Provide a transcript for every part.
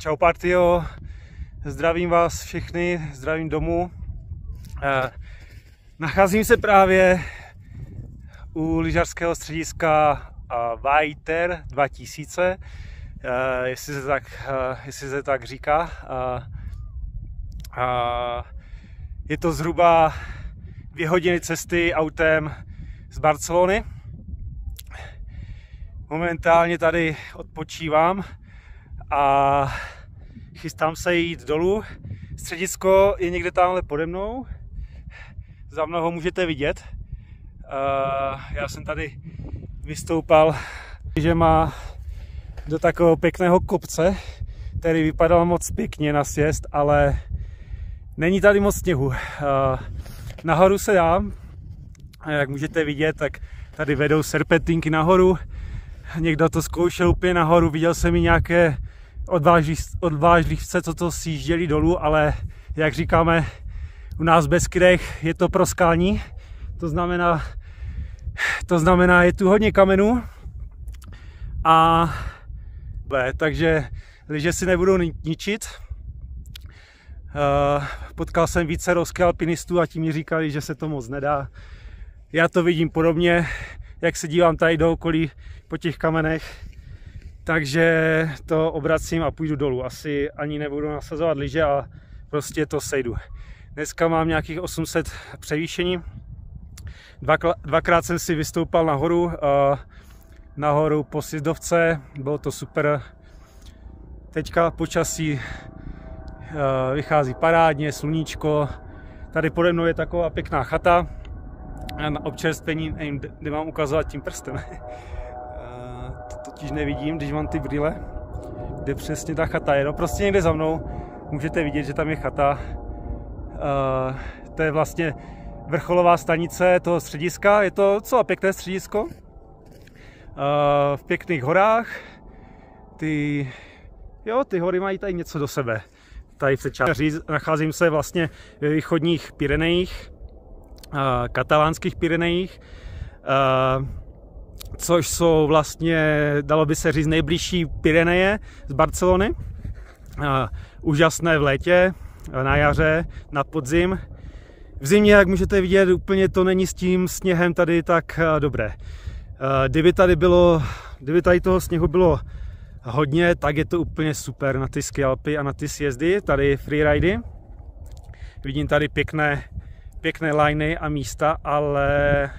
Čau partio, zdravím vás všechny, zdravím domů. Nacházím se právě u lyžařského střediska Vajter 2000, jestli se tak říká. Je to zhruba 2 hodiny cesty autem z Barcelony. Momentálně tady odpočívám a chystám se jít dolů. Středisko je někde tamhle pode mnou. Za mnou ho můžete vidět. Já jsem tady vystoupal, že má do takového pěkného kopce, který vypadal moc pěkně na sjezd, ale není tady moc sněhu. Nahoru se dám, jak můžete vidět, tak tady vedou serpentinky nahoru. Někdo to zkoušel úplně nahoru, viděl jsem i nějaké odvážlivce, co to sjížděli dolů, ale jak říkáme u nás v Beskydech, je to proskální. To znamená, je tu hodně kamenů takže lyže si nebudou ničit. Potkal jsem více ruských alpinistů a ti mi říkali, že se to moc nedá. Já to vidím podobně, jak se dívám tady do okolí po těch kamenech, takže to obracím a půjdu dolů. Asi ani nebudu nasazovat lyže a prostě to sejdu. Dneska mám nějakých 800 převýšení. Dvakrát jsem si vystoupal nahoru po sjezdovce, bylo to super. Teďka počasí vychází parádně, sluníčko. Tady pode mnou je taková pěkná chata. Na občerstvení, nevím, kde mám ukazovat tím prstem. To totiž nevidím, když mám ty brýle. Kde přesně ta chata je. No prostě někde za mnou můžete vidět, že tam je chata. To je vlastně vrcholová stanice toho střediska. Je to docela pěkné středisko. V pěkných horách. Ty hory mají tady něco do sebe. Tady v té části nacházím se vlastně ve východních Pyrenejích, katalánských Pyrenejích, což jsou vlastně, dalo by se říct, nejbližší Pyreneje z Barcelony. Úžasné v létě, na jaře, na podzim. V zimě, jak můžete vidět, úplně to není s tím sněhem tady tak dobré. Kdyby tady toho sněhu bylo hodně, tak je to úplně super na ty skialpy a na ty sjezdy, tady freeridy. Vidím tady pěkné liney a místa, ale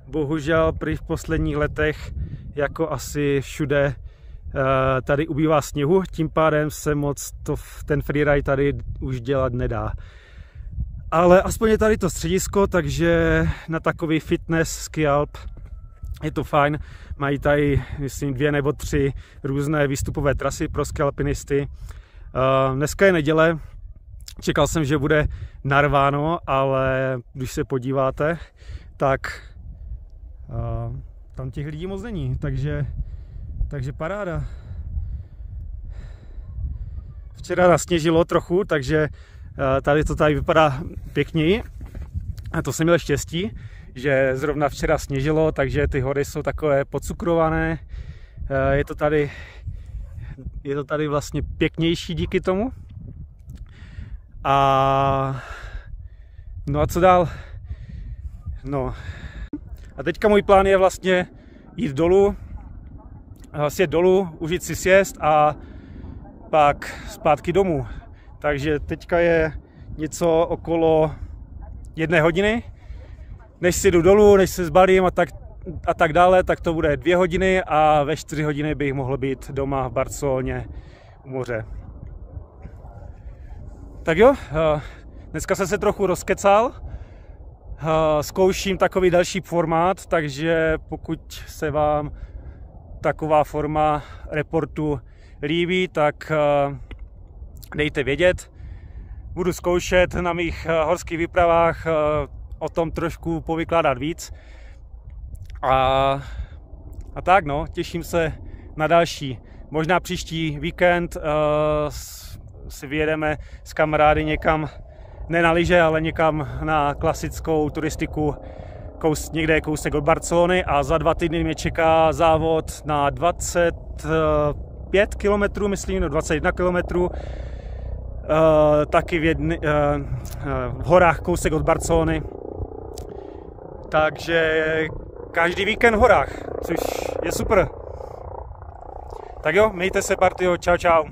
bohužel v posledních letech, jako asi všude, tady ubývá sněhu, tím pádem se moc ten freeride tady už dělat nedá. Ale aspoň je tady to středisko, takže na takový fitness skialp je to fajn. Mají tady, myslím, 2 nebo 3 různé výstupové trasy pro skialpinisty. Dneska je neděle, čekal jsem, že bude narváno, ale když se podíváte, tak tam těch lidí moc není, takže paráda. Včera nasněžilo trochu, takže tady to tady vypadá pěkněji. A to jsem měl štěstí, že zrovna včera sněžilo, takže ty hory jsou takové podcukrované. Je to tady vlastně pěknější díky tomu. No a co dál? No. A teďka můj plán je vlastně jít dolů, sjet dolů, užít si sjezd a pak zpátky domů. Takže teďka je něco okolo 1 hodiny. Než si jdu dolů, než se zbalím a tak dále, tak to bude 2 hodiny a ve 4 hodiny bych mohl být doma v Barceloně u moře. Tak jo, dneska jsem se trochu rozkecal, zkouším takový další formát, takže pokud se vám taková forma reportu líbí, tak dejte vědět. Budu zkoušet na mých horských výpravách o tom trošku povykládat víc. A tak no, těším se na další. Možná příští víkend si vyjedeme s kamarády někam, ne na lyže, ale někam na klasickou turistiku, někde kousek od Barcelony, a za 2 týdny mě čeká závod na 20 25 km, myslím, no 21 km. Taky v horách kousek od Barcelony. Takže každý víkend v horách, což je super. Tak jo, mějte se, partio, čau čau.